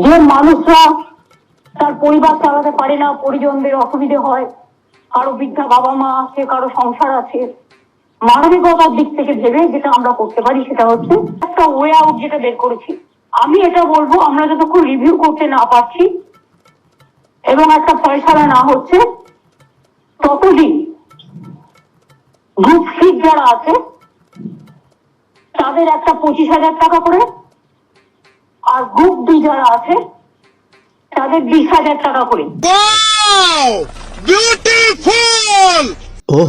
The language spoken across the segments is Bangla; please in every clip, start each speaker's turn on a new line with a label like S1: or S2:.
S1: যে মানুষরা তার পরিবার চালাতে পারে না, পরিজনদের অসুবিধে হয়, কারো বৃদ্ধা বাবা মা আছে, কারো সংসার আছে, মানবিকতার দিক থেকে ভেবে যেটা আমরা করতে পারি সেটা হচ্ছে একটা ওয়ে আউট যেটা বের করেছি। আমি এটা বলবো, আমরা যতক্ষণ রিভিউ করতে না পারছি এবং একটা ফয়সালা না হচ্ছে, ততদিন গ্রুপ সি যারা আছে তাদের একটা 25,000 টাকা করে, আর গ্রুপ ডি যারা আছে তাদের 20,000 টাকা করে।
S2: ও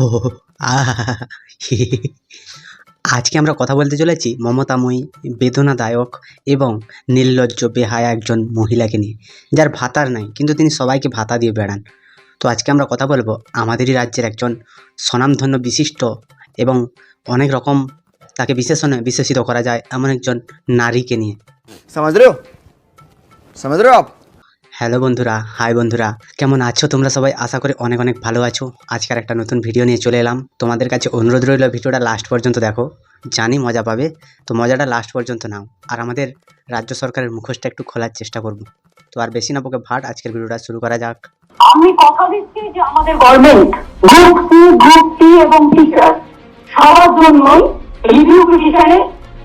S2: আজকে আমরা কথা বলতে চলেছি মমতাময়ী, বেদনাদায়ক এবং নির্লজ্জ বেহায়া একজন মহিলাকে নিয়ে, যার ভাতার নাই কিন্তু তিনি সবাইকে ভাতা দিয়ে বেড়ান। তো আজকে আমরা কথা বলবো আমাদেরই রাজ্যের একজন স্বনামধন্য বিশিষ্ট এবং অনেক রকম তাকে বিশেষিত করা যায় এমন একজন নারীকে নিয়ে।
S3: समझ रहे हो आप?
S2: হ্যালো বন্ধুরা, হাই বন্ধুরা, কেমন আছো তোমরা সবাই? আশা করি অনেক অনেক ভালো আছো। আজকের একটা নতুন ভিডিও নিয়ে চলে এলাম। তোমাদের কাছে অনুরোধ রইল ভিডিওটা লাস্ট পর্যন্ত দেখো, জানি মজা পাবে, তো মজাটা লাস্ট পর্যন্ত নাও। আর আমাদের রাজ্য সরকারের মুখোশটা একটু খোলার চেষ্টা করব। তো আর বেশি না বকে ভাট, আজকের ভিডিওটা শুরু করা যাক।
S1: আমি কথা দিচ্ছি যে আমাদের গভর্নমেন্ট গ্রুপ সি, গ্রুপ টি এবং টিচার সবার জন্যই রিভিউ পিটিশনে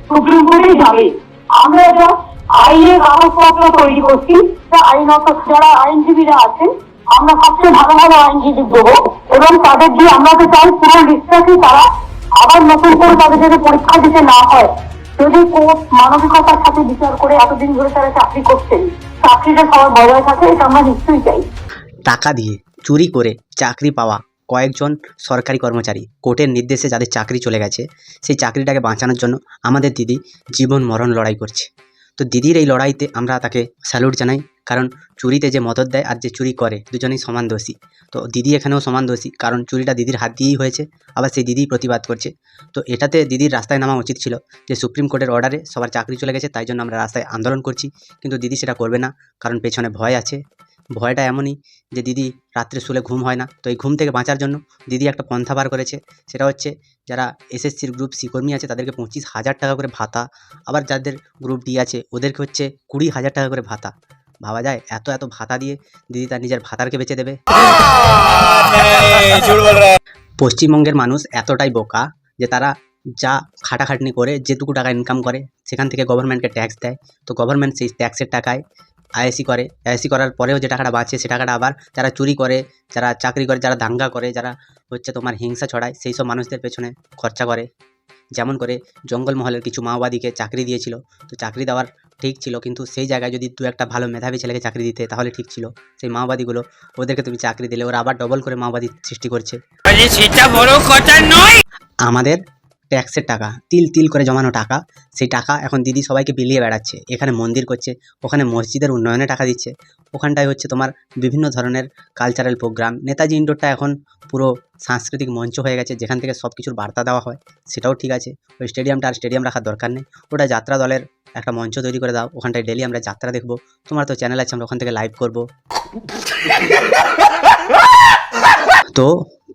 S1: সুপ্রিম কোর্টে যাবে। আমরা যা আইনের কাগজপত্র তৈরি করছি, আইনত যারা আইনজীবীরা আছেন, আমরা সবচেয়ে ভালো ভালো আইনজীবী দেবো এবং তাদের দিয়ে আমরা তো চাই পুরো লিস্টটাকে তারা আবার নতুন করে তাদের যাতে পরীক্ষা দিতে না হয়। যদি কোর্ট মানবিকতার সাথে বিচার করে এতদিন ধরে তারা চাকরি করছেন, চাকরিটা সবার বজায় থাকে, এটা আমরা নিশ্চয়ই চাই।
S2: টাকা দিয়ে চুরি করে চাকরি পাওয়া কয়েকজন সরকারি কর্মচারী কোর্টের নির্দেশে যাদের চাকরি চলে গেছে, সেই চাকরিটাকে বাঁচানোর জন্য আমাদের দিদি জীবন মরণ লড়াই করছে। তো দিদির এই লড়াইতে আমরা তাকে স্যালুট জানাই, কারণ চুরিতে যে মদত দেয় আর যে চুরি করে দুজনেই সমান দোষী। তো দিদি এখানেও সমান দোষী, কারণ চুরিটা দিদির হাত দিয়েই হয়েছে, আবার সেই দিদিই প্রতিবাদ করছে। তো এটাতে দিদির রাস্তায় নামা উচিত ছিল, যে সুপ্রিম কোর্টের অর্ডারে সবার চাকরি চলে গেছে, তাই জন্য আমরা রাস্তায় আন্দোলন করছি। কিন্তু দিদি সেটা করবে না, কারণ পেছনে ভয় আছে। ভয়টা এমনই যে দিদি রাত্রে শুলে ঘুম হয় না। তো এই ঘুম থেকে বাঁচার জন্য দিদি একটা পন্থা বার করেছে, সেটা হচ্ছে যারা এসএসসির গ্রুপ সি কর্মী আছে তাদেরকে 25,000 টাকা করে ভাতা, আবার যাদের গ্রুপ ডি আছে ওদেরকে হচ্ছে 20,000 টাকা করে ভাতা। ভাবা যায়, এত এত ভাতা দিয়ে দিদি তার নিজের ভাতারকে বেচে দেবে। পশ্চিমবঙ্গের মানুষ এতটাই বোকা যে তারা যা খাটাখাটনি করে যেটুকু টাকা ইনকাম করে সেখান থেকে গভর্নমেন্টকে ট্যাক্স দেয়। তো গভর্নমেন্ট সেই ট্যাক্সের টাকায় আইএসি করে, আইএসি করার পরেও যে টাকাটা বাঁচে সে টাকাটা আবার যারা চুরি করে, যারা চাকরি করে, যারা দাঙ্গা করে, যারা হচ্ছে তোমার হিংসা ছড়ায়, সেই সব মানুষদের পেছনে খরচা করে। যেমন করে জঙ্গলমহলের কিছু মাওবাদীকে চাকরি দিয়েছিল। তো চাকরি দেওয়ার ঠিক ছিল, কিন্তু সেই জায়গায় যদি দু একটা ভালো মেধাবী ছেলেকে চাকরি দিতে তাহলে ঠিক ছিল। সেই মাওবাদীগুলো, ওদেরকে তুমি চাকরি দিলে ওরা আবার ডবল করে মাওবাদী সৃষ্টি করছে।
S4: সেটা বড় কথা নয়।
S2: আমাদের ট্যাক্সের টাকা, তিল তিল করে জমানো টাকা, সেই টাকা এখন দিদি সবাইকে বিলিয়ে বেড়াচ্ছে। এখানে মন্দির করছে, ওখানে মসজিদের উন্নয়নে টাকা দিচ্ছে, ওখানটায় হচ্ছে তোমার বিভিন্ন ধরনের কালচারাল প্রোগ্রাম। নেতাজি ইন্ডোরটা এখন পুরো সাংস্কৃতিক মঞ্চ হয়ে গেছে, যেখান থেকে সব কিছুর বার্তা দেওয়া হয়, সেটাও ঠিক আছে। ওই স্টেডিয়ামটা আর স্টেডিয়াম রাখার দরকার নেই, ওটা যাত্রা দলের একটা মঞ্চ তৈরি করে দাও, ওখানটায় ডেলি আমরা যাত্রা দেখবো। তোমার তো চ্যানেল আছে, আমরা ওখান থেকে লাইভ করবো। তো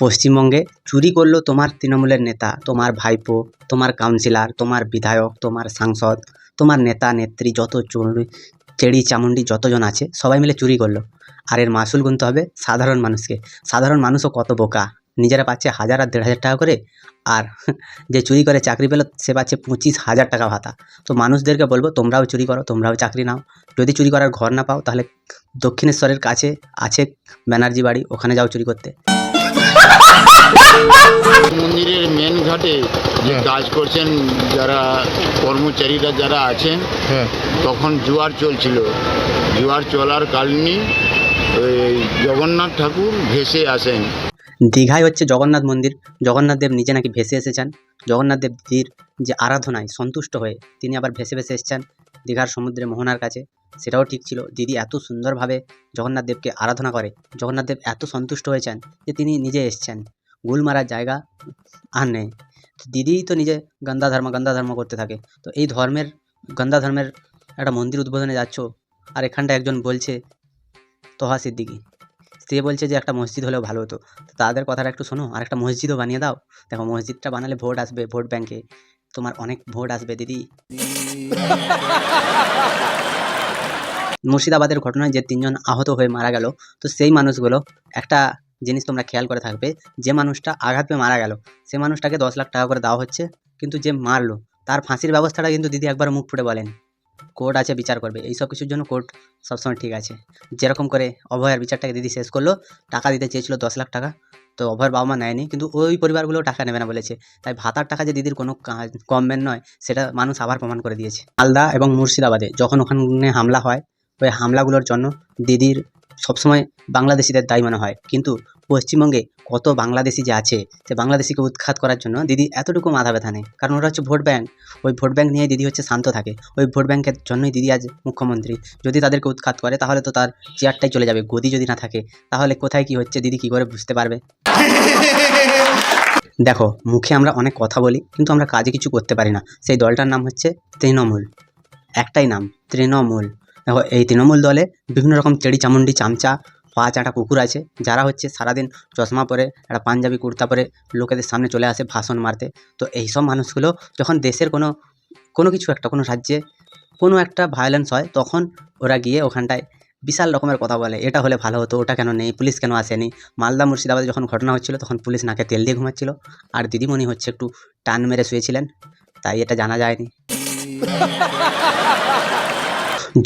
S2: পশ্চিমবঙ্গে চুরি করলো তোমার তৃণমূলের নেতা, তোমার ভাইপো, তোমার কাউন্সিলর, তোমার বিধায়ক, তোমার সাংসদ, তোমার নেতা নেত্রী, যত চুরি চেড়ি চামুন্ডি যতজন আছে সবাই মিলে চুরি করলো। আর এর মাসুল গুনতে হবে সাধারণ মানুষকে। সাধারণ মানুষও কত বোকা, নিজেরা পাচ্ছে 1,000 আর 1,500 টাকা করে, আর যে চুরি করে চাকরি পেলো সে পাচ্ছে 25,000 টাকা ভাতা। তো মানুষদেরকে বলবো তোমরাও চুরি করো, তোমরাও চাকরি নাও। যদি চুরি করার ঘর না পাও তাহলে দক্ষিণেশ্বরের কাছে আছে ব্যানার্জি বাড়ি, ওখানে যাও চুরি করতে।
S5: মন্দিরের মেন ঘাটে যে কাজ করছেন যারা কর্মচারীরা যারা আছেন, তখন জোয়ার চলছিল। জোয়ার চলার কারণে ওই জগন্নাথ ঠাকুর ভেসে আসেন।
S2: দীঘায় হচ্ছে জগন্নাথ মন্দির, জগন্নাথ দেব নিজে নাকি ভেসে এসেছেন। জগন্নাথ দেব দিদির যে আরাধনায় সন্তুষ্ট হয়ে তিনি আবার ভেসে ভেসে এসেছেন দীঘার সমুদ্রে মোহনার কাছে, সেটাও ঠিক ছিল। দিদি এত সুন্দরভাবে জগন্নাথ দেবকে আরাধনা করে, জগন্নাথ দেব এত সন্তুষ্ট হয়েছেন যে তিনি নিজে এসছেন। গুল মারার জায়গা আর নেই। দিদিই তো নিজে গন্দা ধর্ম করতে থাকে। তো এই ধর্মের গন্দা ধর্মের একটা মন্দির উদ্বোধনে যাচ্ছ, আর এখানটা একজন বলছে তোহা সিদ্দিকি, সে বলছে যে একটা মসজিদ হলেও ভালো হতো। তো তাদের কথাটা একটু শোনো, আর একটা মসজিদও বানিয়ে দাও। দেখো মসজিদটা বানালে ভোট আসবে, ভোট ব্যাংকে তোমার অনেক ভোট আসবে দিদি। মুর্শিদাবাদের ঘটনায় যে 3 জন আহত হয়ে মারা গেল, তো সেই মানুষগুলো, একটা জিনিস তোমরা খেয়াল করে থাকবে, যে মানুষটা আঘাত পেয়ে মারা গেল সে মানুষটাকে 10 লাখ টাকা করে দেওয়া হচ্ছে, কিন্তু যে মারলো তার ফাঁসির ব্যবস্থাটা কিন্তু দিদি একবার মুখ ফুটে বলেন। কোর্ট আছে, বিচার করবে, এইসব কিছুর জন্য কোর্ট সবসময় ঠিক আছে। যেরকম করে অভয়ের বিচারটাকে দিদি শেষ করলো, টাকা দিতে চেয়েছিল 10 লাখ টাকা, তো অভয়ের বাবা মা নেয়নি, কিন্তু ওই পরিবারগুলো টাকা নেবে না বলেছে। তাই ভাতার টাকা যে দিদির কোনো কমবেন নয়, সেটা মানুষ আবার প্রমাণ করে দিয়েছে। মালদা এবং মুর্শিদাবাদে যখন ওখানে হামলা হয়, ওই হামলাগুলোর জন্য দিদির সবসময় বাংলাদেশিদের দায়ী মনে হয়, কিন্তু পশ্চিমবঙ্গে কত বাংলাদেশি যে আছে, সে বাংলাদেশিকে উৎখাত করার জন্য দিদি এতটুকু মাথা ব্যথা নেই, কারণ ওরা হচ্ছে ভোট ব্যাঙ্ক। ওই ভোট ব্যাঙ্ক নিয়ে দিদি হচ্ছে শান্ত থাকে, ওই ভোট ব্যাঙ্কের জন্যই দিদি আজ মুখ্যমন্ত্রী। যদি তাদেরকে উৎখাত করে তাহলে তো তার চেয়ারটাই চলে যাবে, গদি যদি না থাকে তাহলে কোথায় কি হচ্ছে দিদি কি করে বুঝতে পারবে? দেখো, মুখে আমরা অনেক কথা বলি, কিন্তু আমরা কাজে কিছু করতে পারি না। সেই দলটার নাম হচ্ছে তৃণমূল, একটাই নাম, তৃণমূল। দেখো, এই তৃণমূল দলে বিভিন্ন রকম চেড়ি চামুন্ডি চামচা পা চাটা কুকুর আছে, যারা হচ্ছে সারাদিন চশমা পরে, একটা পাঞ্জাবি কুর্তা পরে লোকেদের সামনে চলে আসে ভাষণ মারতে। তো এইসব মানুষগুলো যখন দেশের কোনো কিছু একটা, কোনো রাজ্যে কোনো একটা ভায়োলেন্স হয়, তখন ওরা গিয়ে ওখানটায় বিশাল রকমের কথা বলে, এটা হলে ভালো হতো, ওটা কেন নেই, পুলিশ কেন আসেনি। মালদা মুর্শিদাবাদে যখন ঘটনা হচ্ছিল তখন পুলিশ নাকে তেল দিয়ে ঘুমাচ্ছিল, আর দিদিমণি হচ্ছে একটু টান মেরে শুয়েছিলেন, তাই এটা জানা যায়নি।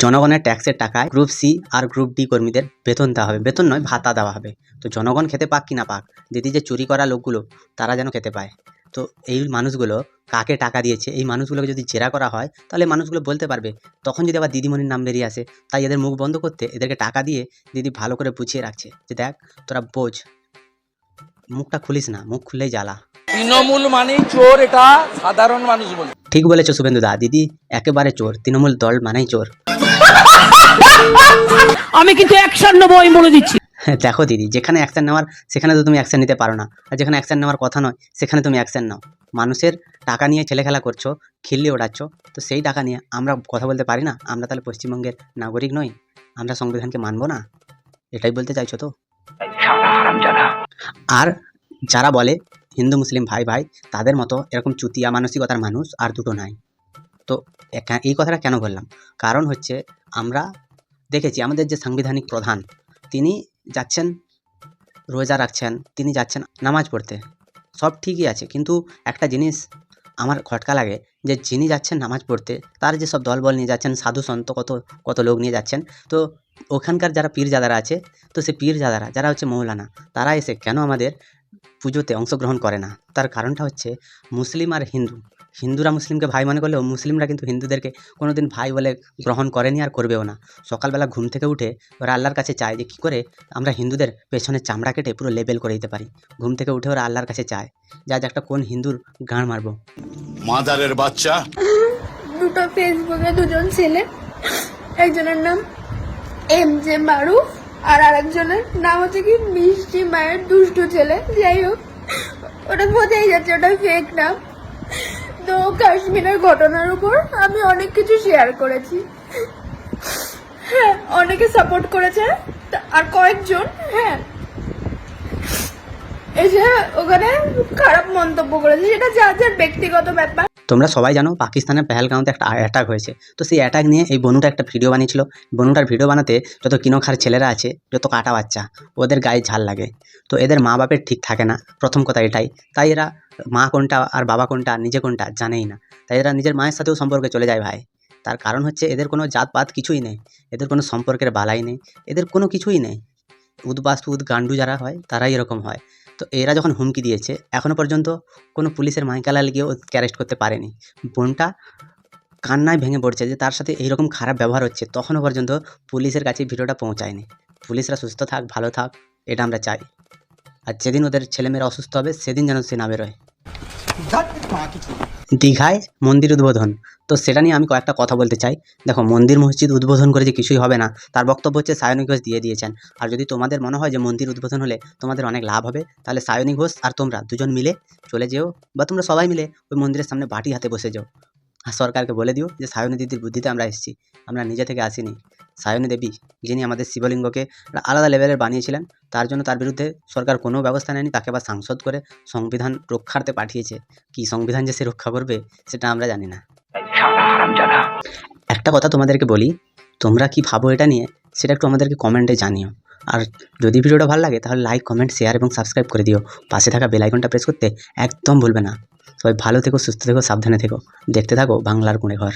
S2: জনগণের ট্যাক্সের টাকায় গ্রুপ সি আর গ্রুপ ডি কর্মীদের বেতন দেওয়া হবে, বেতন নয় ভাতা দেওয়া হবে। তো জনগণ খেতে পাক কি না পাক, দিদি যে চুরি করা লোকগুলো তারা যেন খেতে পায়। তো এই মানুষগুলো কাকে টাকা দিয়েছে, এই মানুষগুলোকে যদি জেরা করা হয় তাহলে মানুষগুলো বলতে পারবে, তখন যদি আবার দিদিমণির নাম বেরিয়ে আসে। তাই এদের মুখ বন্ধ করতে এদেরকে টাকা দিয়ে দিদি ভালো করে বুঝিয়ে রাখছে যে দেখ তোরা বোঝ, মুখটা খুলিস না, মুখ খুললেই জ্বালা।
S6: তৃণমূল মানেই চোর, এটা সাধারণ মানুষ বলে।
S2: ঠিক বলেছো শুভেন্দু দা, দিদি একেবারে চোর, তৃণমূল দল মানেই চোর।
S4: আমি কিন্তু অ্যাকশন নেবো, আমি বলে দিচ্ছি।
S2: হ্যাঁ, দেখো দিদি, যেখানে অ্যাকশন নেওয়ার সেখানে তো তুমি অ্যাকশন নিতে পারো না, আর যেখানে অ্যাকশন নেওয়ার কথা নয় সেখানে তুমি অ্যাকশন নাও। মানুষের টাকা নিয়ে ছেলেখেলা করছো, খিল্লি ওড়াচ্ছ, তো সেই টাকা নিয়ে আমরা কথা বলতে পারি না? আমরা তাহলে পশ্চিমবঙ্গের নাগরিক নই? আমরা সংবিধানকে মানবো না? এটাই বলতে চাইছো তো? আর যারা বলে হিন্দু মুসলিম ভাই ভাই, তাদের মতো এরকম চুতিয়া মানসিকতার মানুষ আর দুটো নাই। তো এই কথাটা কেন বললাম? কারণ হচ্ছে আমরা দেখেছি আমাদের যে সাংবিধানিক প্রধান, তিনি যাচ্ছেন রোজা রাখছেন, তিনি যাচ্ছেন নামাজ পড়তে, সব ঠিকই আছে, কিন্তু একটা জিনিস আমার খটকা লাগে, যে যিনি যাচ্ছেন নামাজ পড়তে তার যে সব দলবল নিয়ে যাচ্ছেন, সাধু সন্ত কত কত লোক নিয়ে যাচ্ছেন, তো ওখানকার যারা পীরজাদারা আছে, তো সেই পীরজাদারা যারা হচ্ছে মৌলানা, তারা এসে কেন আমাদের পুজোতে অংশগ্রহণ করে না? তার কারণটা হচ্ছে মুসলিম আর হিন্দু, হিন্দুরা মুসলিমকে ভাই মনে করলেও মুসলিমরা কিন্তু হিন্দুদেরকে কোনোদিন ভাই বলে গ্রহণ করেনি আর করবেও না। সকালবেলা ঘুম থেকে উঠে ওরা আল্লাহর কাছে চায় যে কী করে আমরা হিন্দুদের পেছনে চামড়া কেটে পুরো লেবেল করে দিতে পারি। ঘুম থেকে উঠে ওরা আল্লাহর কাছে চায় যে আজ একটা কোন হিন্দুর গাঁড় মারবো।
S7: মাদারের বাচ্চা।
S8: দুটো ফেসবুকে দুজন ছেলে, একজনের নাম MJ মারুফ আর আরেকজনের নাম হচ্ছে কি মিষ্টি মায়ের দুষ্টু ছেলে। যাই হোক, ওটা বোঝাই যাচ্ছে ওটা ফেক নাম। তো কাশ্মীরের ঘটনার উপর আমি অনেক কিছু শেয়ার করেছি, হ্যাঁ অনেকে সাপোর্ট করেছে, আর কয়েকজন হ্যাঁ এসে ওখানে খারাপ মন্তব্য করেছে, সেটা যার যার ব্যক্তিগত ব্যাপার।
S2: তোমরা সবাই জানো পাকিস্তানের পেহেলগাঁওতে একটা অ্যাটাক হয়েছে, তো সেই অ্যাটাক নিয়ে এই বনুটা একটা ভিডিও বানিয়েছিল। বনুটার ভিডিও বানাতে যত কিনোখার ছেলেরা আছে, যত কাটা বাচ্চা, ওদের গায়ে ঝাল লাগে। তো এদের মা বাপের ঠিক থাকে না, প্রথম কথা এটাই। তাই এরা মা কোনটা আর বাবা কোনটা, নিজে কোনটা জানেই না, তাই এরা নিজের মায়ের সাথেও সম্পর্কে চলে যায় ভাই। তার কারণ হচ্ছে এদের কোনো জাতপাত কিছুই নেই, এদের কোনো সম্পর্কের বালাই নেই, এদের কোনো কিছুই নেই। উদ্বাস্তু গান্ডু যারা হয় তারাই এরকম হয়। তো এরা যখন হুমকি দিয়েছে, এখনও পর্যন্ত কোনো পুলিশের মাইকালাল গিয়েও অ্যারেস্ট করতে পারেনি। বোনটা কান্নায় ভেঙে পড়ছে যে তার সাথে এইরকম খারাপ ব্যবহার হচ্ছে, তখনও পর্যন্ত পুলিশের কাছে ভিডিওটা পৌঁছায়নি। পুলিশরা সুস্থ থাক, ভালো থাক, এটা আমরা চাই। আর যেদিন ওদের ছেলেমেয়েরা অসুস্থ হবে সেদিন যেন সে না বেরোয়। দীঘায় মন্দির উদ্বোধন, তো সেটা নিয়ে আমি কয়েকটা কথা বলতে চাই। দেখো, মন্দির মসজিদ উদ্বোধন করে যে কিছুই হবে না, তার বক্তব্য হচ্ছে সায়নী ঘোষ দিয়ে দিয়েছেন। আর যদি তোমাদের মনে হয় যে মন্দির উদ্বোধন হলে তোমাদের অনেক লাভ হবে, তাহলে সায়নী ঘোষ আর তোমরা দুজন মিলে চলে যেও, বা তোমরা সবাই মিলে ওই মন্দিরের সামনে বাটি হাতে বসে যাও, আর সরকারকে বলে দিও যে সায়নী দিদির বুদ্ধিতে আমরা এসেছি, আমরা নিজে থেকে আসিনি। সায়নী দেবী যিনি আমাদের শিবলিঙ্গকে আলাদা লেভেলের বানিয়েছিলেন, তার জন্য তার বিরুদ্ধে সরকার কোনো ব্যবস্থা নেয়নি, তাকে আবার সাংসদ করে সংবিধান রক্ষার্থে পাঠিয়েছে। কি সংবিধান যে সে রক্ষা করবে সেটা আমরা জানি না। একটা কথা তোমাদেরকে বলি, তোমরা কি ভাবো এটা নিয়ে সেটা একটু আমাদেরকে কমেন্টে জানিও। আর যদি ভিডিওটা ভালো লাগে তাহলে লাইক, কমেন্ট, শেয়ার এবং সাবস্ক্রাইব করে দিও। পাশে থাকা বেল আইকনটা প্রেস করতে একদম ভুলবে না। সবাই ভালো থেকো, সুস্থ থেকো, সাবধানে থেকো। দেখতে থাকো বাংলার কোণে ঘর।